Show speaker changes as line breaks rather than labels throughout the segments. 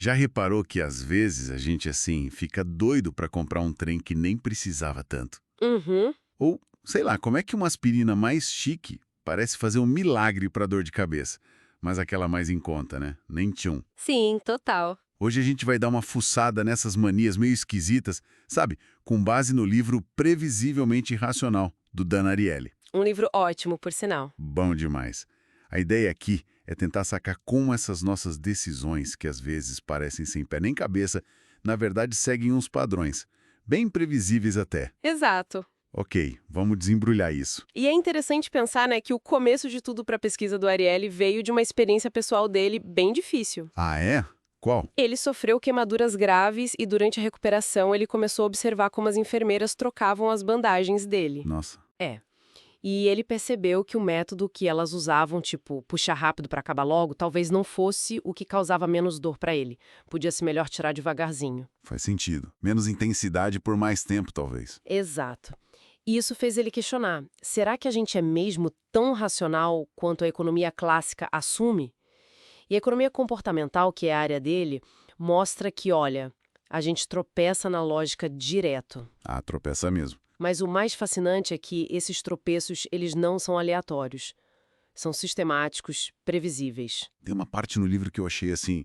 Já reparou que às vezes a gente, assim, fica doido para comprar um trem que nem precisava tanto?
Uhum.
Ou, sei lá, como é que uma aspirina mais chique parece fazer um milagre para dor de cabeça, mas aquela mais em conta, né? Nem tchum.
Sim, total.
Hoje a gente vai dar uma fuçada nessas manias meio esquisitas, sabe? Com base no livro Previsivelmente Irracional, do Dan Ariely.
Um livro ótimo, por sinal.
Bom demais. A ideia aqui é tentar sacar como essas nossas decisões, que às vezes parecem sem pé nem cabeça, na verdade seguem uns padrões, bem previsíveis até.
Exato.
Ok, vamos desembrulhar isso.
E é interessante pensar, né, que o começo de tudo para a pesquisa do Ariely veio de uma experiência pessoal dele bem difícil.
Ah, é? Qual?
Ele sofreu queimaduras graves e durante a recuperação ele começou a observar como as enfermeiras trocavam as bandagens dele.
Nossa.
É. E ele percebeu que o método que elas usavam, tipo puxar rápido para acabar logo, talvez não fosse o que causava menos dor para ele. Podia ser melhor tirar devagarzinho.
Faz sentido. Menos intensidade por mais tempo, talvez.
Exato. E isso fez ele questionar: será que a gente é mesmo tão racional quanto a economia clássica assume? E a economia comportamental, que é a área dele, mostra que, olha, a gente tropeça na lógica direto.
Ah, tropeça mesmo.
Mas o mais fascinante é que esses tropeços, eles não são aleatórios. São sistemáticos, previsíveis.
Tem uma parte no livro que eu achei assim,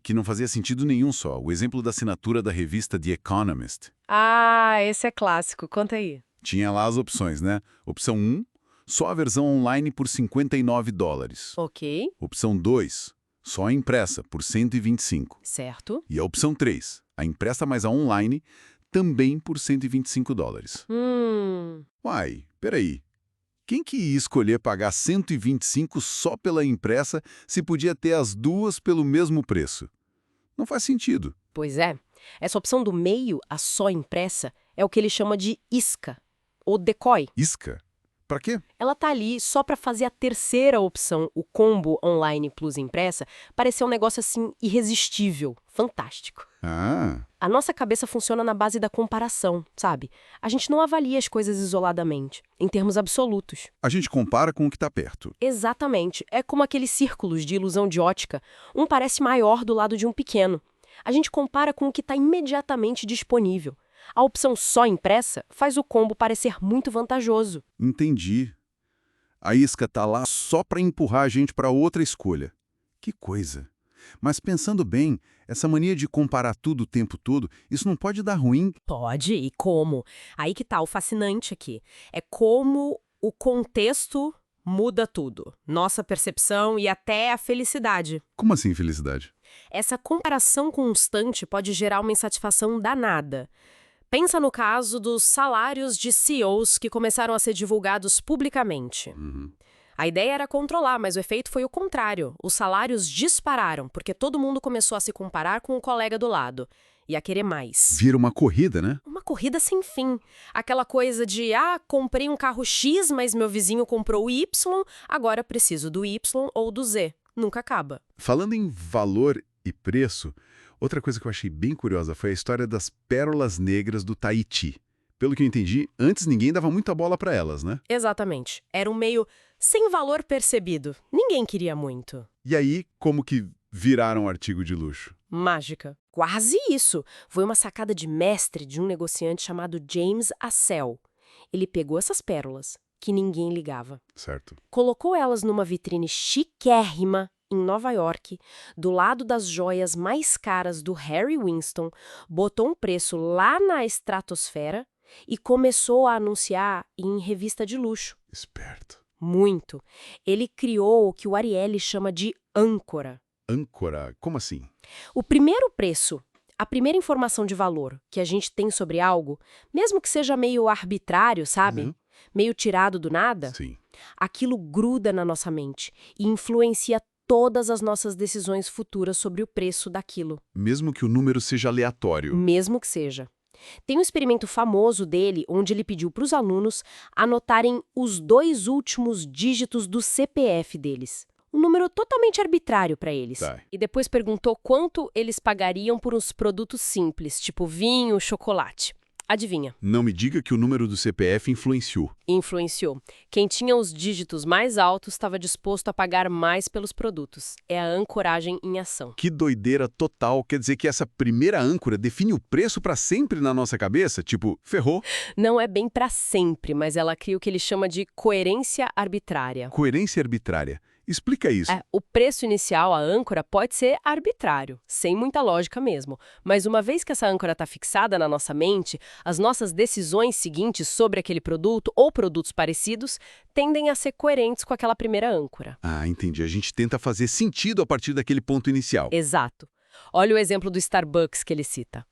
que não fazia sentido nenhum só. O exemplo da assinatura da revista The Economist.
Ah, esse é clássico. Conta aí.
Tinha lá as opções, né? Opção 1, só a versão online por $59.
Ok,
Opção 2, só a impressa por 125.
certo.
E a opção 3, a impressa mais a online, também por $125. Uai, peraí. Quem que ia escolher pagar 125 só pela impressa se podia ter as duas pelo mesmo preço? Não faz sentido.
Pois é. Essa opção do meio, a só impressa, é o que ele chama de isca, ou decoy.
Isca? Pra quê?
Ela tá ali só para fazer a terceira opção, o combo online plus impressa, parecer um negócio assim irresistível, fantástico.
Ah,
A nossa cabeça funciona na base da comparação, sabe? A gente não avalia as coisas isoladamente, em termos absolutos.
a gente compara com o que tá perto.
Exatamente. É como aqueles círculos de ilusão de ótica. Um parece maior do lado de um pequeno. A gente compara com o que está imediatamente disponível. A opção só impressa faz o combo parecer muito vantajoso.
Entendi. A isca tá lá só para empurrar a gente para outra escolha. Que coisa. Mas pensando bem, essa mania de comparar tudo o tempo todo, isso não pode dar ruim?
Pode, e como? Aí que tá o fascinante aqui. É como o contexto muda tudo. Nossa percepção e até a felicidade.
Como assim, felicidade?
Essa comparação constante pode gerar uma insatisfação danada. Pensa no caso dos salários de CEOs que começaram a ser divulgados publicamente. A ideia era controlar, mas o efeito foi o contrário. Os salários dispararam, porque todo mundo começou a se comparar com o colega do lado e a querer mais.
Vira uma corrida, né?
Uma corrida sem fim. Aquela coisa de, comprei um carro X, mas meu vizinho comprou o Y, agora preciso do Y ou do Z. Nunca acaba.
Falando em valor e preço, outra coisa que eu achei bem curiosa foi a história das pérolas negras do Tahiti. Pelo que eu entendi, antes ninguém dava muita bola para elas, né?
Exatamente. Era um meio sem valor percebido. Ninguém queria muito.
E aí, como que viraram um artigo de luxo?
Mágica. Quase isso. Foi uma sacada de mestre de um negociante chamado James Assel. Ele pegou essas pérolas, que ninguém ligava,
Certo.
colocou elas numa vitrine chiquérrima em Nova York, do lado das joias mais caras do Harry Winston, botou um preço lá na estratosfera e começou a anunciar em revista de luxo.
Esperto.
Muito. Ele criou o que o Ariely chama de âncora.
Âncora? Como assim?
O primeiro preço, a primeira informação de valor que a gente tem sobre algo, mesmo que seja meio arbitrário, sabe?
Uhum.
Meio tirado do nada,
Sim.
aquilo gruda na nossa mente e influencia todas as nossas decisões futuras sobre o preço daquilo,
Mesmo que o número seja aleatório.
mesmo que seja. Tem um experimento famoso dele, onde ele pediu para os alunos anotarem os 2 últimos dígitos do CPF deles. Um número totalmente arbitrário para eles.
Tá.
E depois perguntou quanto eles pagariam por uns produtos simples, tipo vinho, chocolate. Adivinha?
Não me diga que o número do CPF influenciou.
Influenciou. Quem tinha os dígitos mais altos estava disposto a pagar mais pelos produtos. É a ancoragem em ação.
Que doideira total. Quer dizer que essa primeira âncora define o preço para sempre na nossa cabeça? Tipo, ferrou.
Não é bem para sempre, mas ela cria o que ele chama de coerência arbitrária.
Coerência arbitrária. Explica isso.
O preço inicial, a âncora, pode ser arbitrário, sem muita lógica mesmo. Mas uma vez que essa âncora está fixada na nossa mente, as nossas decisões seguintes sobre aquele produto ou produtos parecidos tendem a ser coerentes com aquela primeira âncora.
Ah, entendi. A gente tenta fazer sentido a partir daquele ponto inicial.
Exato. Olha o exemplo do Starbucks que ele cita.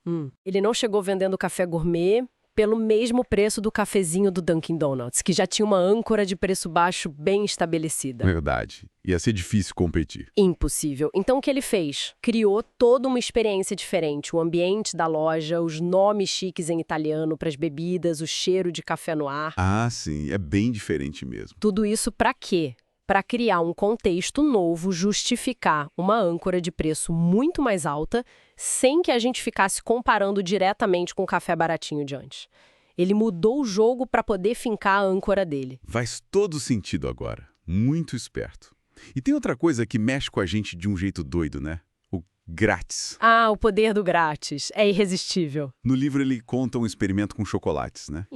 Ele não chegou vendendo café gourmet pelo mesmo preço do cafezinho do Dunkin' Donuts, que já tinha uma âncora de preço baixo bem estabelecida.
Verdade. Ia ser difícil competir.
Impossível. Então o que ele fez? Criou toda uma experiência diferente. O ambiente da loja, os nomes chiques em italiano para as bebidas, o cheiro de café no ar.
Ah, sim. É bem diferente mesmo.
Tudo isso para quê? Para criar um contexto novo, justificar uma âncora de preço muito mais alta, sem que a gente ficasse comparando diretamente com o café baratinho de antes. Ele mudou o jogo para poder fincar a âncora dele.
Faz todo sentido agora. Muito esperto. E tem outra coisa que mexe com a gente de um jeito doido, né? O grátis.
Ah, o poder do grátis. É irresistível.
No livro ele conta um experimento com chocolates, né?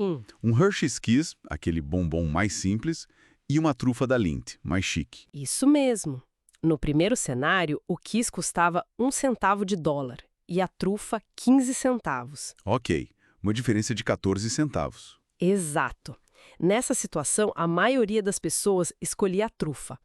Um Hershey's Kiss, aquele bombom mais simples, e uma trufa da Lindt, mais chique.
Isso mesmo. No primeiro cenário, o Kiss custava 1 centavo de dólar e a trufa 15 centavos.
Ok, uma diferença de 14 centavos.
Exato. Nessa situação, a maioria das pessoas escolhia a trufa.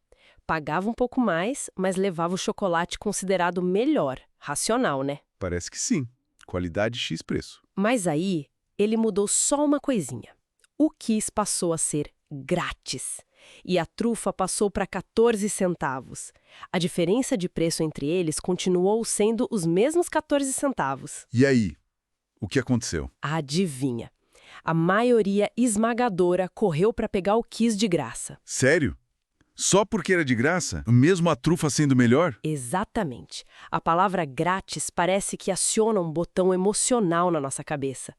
Pagava um pouco mais, mas levava o chocolate considerado melhor. Racional, né?
Parece que sim. Qualidade X preço.
Mas aí, ele mudou só uma coisinha. O Kiss passou a ser grátis. E a trufa passou para 14 centavos. A diferença de preço entre eles continuou sendo os mesmos 14 centavos.
E aí? O que aconteceu?
Adivinha? A maioria esmagadora correu para pegar o Kiss de graça.
Sério? Só porque era de graça? Mesmo a trufa sendo melhor?
Exatamente. A palavra grátis parece que aciona um botão emocional na nossa cabeça.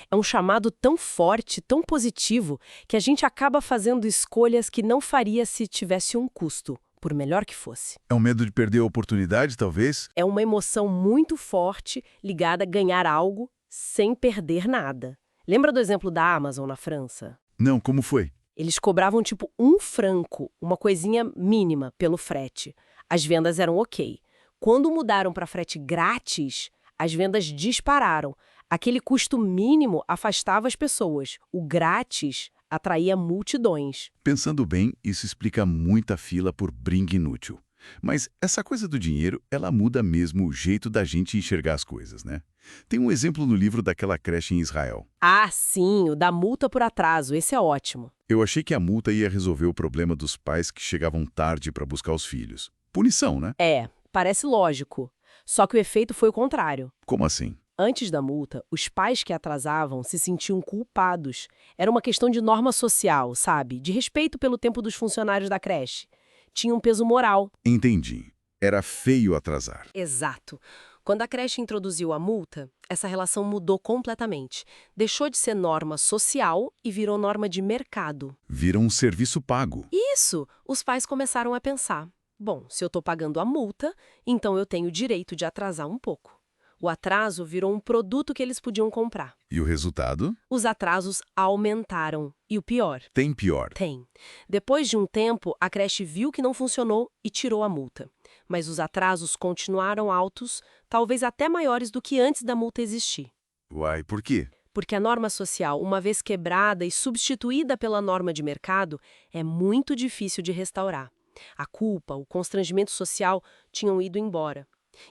É um chamado tão forte, tão positivo, que a gente acaba fazendo escolhas que não faria se tivesse um custo, por melhor que fosse.
É um medo de perder a oportunidade, talvez?
É uma emoção muito forte ligada a ganhar algo sem perder nada. Lembra do exemplo da Amazon na França?
Não, como foi?
Eles cobravam tipo 1 franco, uma coisinha mínima, pelo frete. As vendas eram ok. Quando mudaram para frete grátis, as vendas dispararam. Aquele custo mínimo afastava as pessoas. O grátis atraía multidões.
Pensando bem, isso explica muita fila por brinco inútil. Mas essa coisa do dinheiro, ela muda mesmo o jeito da gente enxergar as coisas, né? Tem um exemplo no livro daquela creche em Israel.
Ah, sim, o da multa por atraso. Esse é ótimo.
Eu achei que a multa ia resolver o problema dos pais que chegavam tarde para buscar os filhos. Punição, né?
Parece lógico. Só que o efeito foi o contrário.
Como assim?
Antes da multa, os pais que atrasavam se sentiam culpados. Era uma questão de norma social, sabe? De respeito pelo tempo dos funcionários da creche. Tinha um peso moral.
Entendi. Era feio atrasar.
Exato. Quando a creche introduziu a multa, essa relação mudou completamente. Deixou de ser norma social e virou norma de mercado.
Vira um serviço pago.
Isso! Os pais começaram a pensar. Bom, se eu estou pagando a multa, então eu tenho o direito de atrasar um pouco. O atraso virou um produto que eles podiam comprar.
E o resultado?
Os atrasos aumentaram. E o pior?
Tem pior.
Tem. Depois de um tempo, a creche viu que não funcionou e tirou a multa. Mas os atrasos continuaram altos, talvez até maiores do que antes da multa existir.
Uai, por quê?
Porque a norma social, uma vez quebrada e substituída pela norma de mercado, é muito difícil de restaurar. A culpa, o constrangimento social tinham ido embora.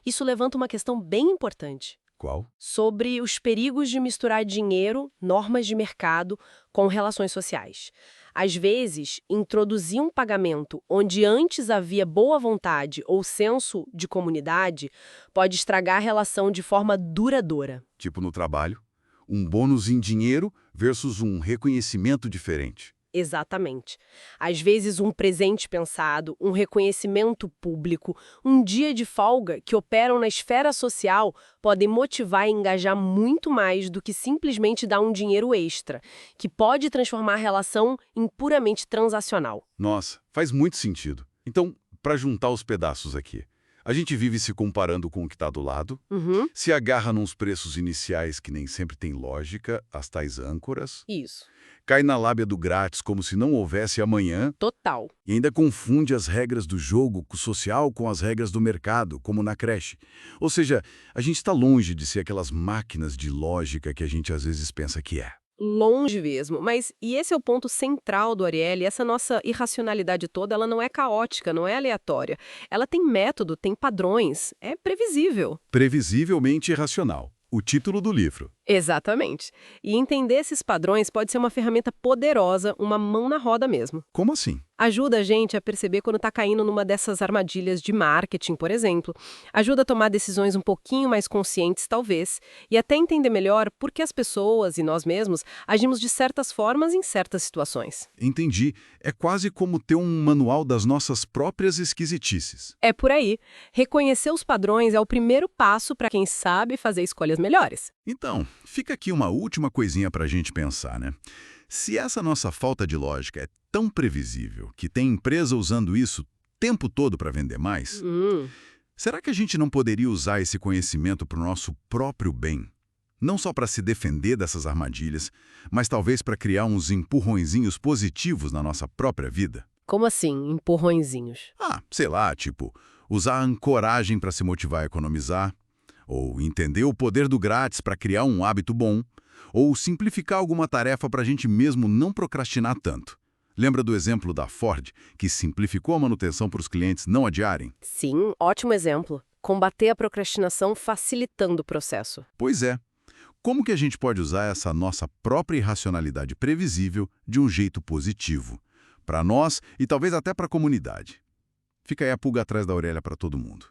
Isso levanta uma questão bem importante.
Qual?
Sobre os perigos de misturar dinheiro, normas de mercado, com relações sociais. Às vezes, introduzir um pagamento onde antes havia boa vontade ou senso de comunidade pode estragar a relação de forma duradoura.
Tipo no trabalho, um bônus em dinheiro versus um reconhecimento diferente.
Exatamente. Às vezes, um presente pensado, um reconhecimento público, um dia de folga que operam na esfera social podem motivar e engajar muito mais do que simplesmente dar um dinheiro extra, que pode transformar a relação em puramente transacional.
Nossa, faz muito sentido. Então, para juntar os pedaços aqui, a gente vive se comparando com o que está do lado, se agarra nos preços iniciais que nem sempre tem lógica, as tais âncoras,
Isso.
cai na lábia do grátis como se não houvesse amanhã,
Total.
e ainda confunde as regras do jogo social com as regras do mercado, como na creche. Ou seja, a gente está longe de ser aquelas máquinas de lógica que a gente às vezes pensa que é.
Longe mesmo. Mas, e esse é o ponto central do Ariely, essa nossa irracionalidade toda, ela não é caótica, não é aleatória. Ela tem método, tem padrões, é previsível.
Previsivelmente irracional. O título do livro.
Exatamente. E entender esses padrões pode ser uma ferramenta poderosa, uma mão na roda mesmo.
Como assim?
Ajuda a gente a perceber quando está caindo numa dessas armadilhas de marketing, por exemplo. Ajuda a tomar decisões um pouquinho mais conscientes, talvez, e até entender melhor por que as pessoas e nós mesmos agimos de certas formas em certas situações.
Entendi. É quase como ter um manual das nossas próprias esquisitices.
É por aí. Reconhecer os padrões é o primeiro passo para quem sabe fazer escolhas melhores.
Então, fica aqui uma última coisinha para a gente pensar, né? Se essa nossa falta de lógica é tão previsível que tem empresa usando isso o tempo todo para vender mais, será que a gente não poderia usar esse conhecimento para o nosso próprio bem? Não só para se defender dessas armadilhas, mas talvez para criar uns empurrõezinhos positivos na nossa própria vida?
Como assim, empurrõezinhos?
Sei lá, tipo, usar a ancoragem para se motivar a economizar, ou entender o poder do grátis para criar um hábito bom, ou simplificar alguma tarefa para a gente mesmo não procrastinar tanto. Lembra do exemplo da Ford, que simplificou a manutenção para os clientes não adiarem?
Sim, ótimo exemplo. Combater a procrastinação facilitando o processo.
Pois é. Como que a gente pode usar essa nossa própria irracionalidade previsível de um jeito positivo? Para nós e talvez até para a comunidade. Fica aí a pulga atrás da orelha para todo mundo.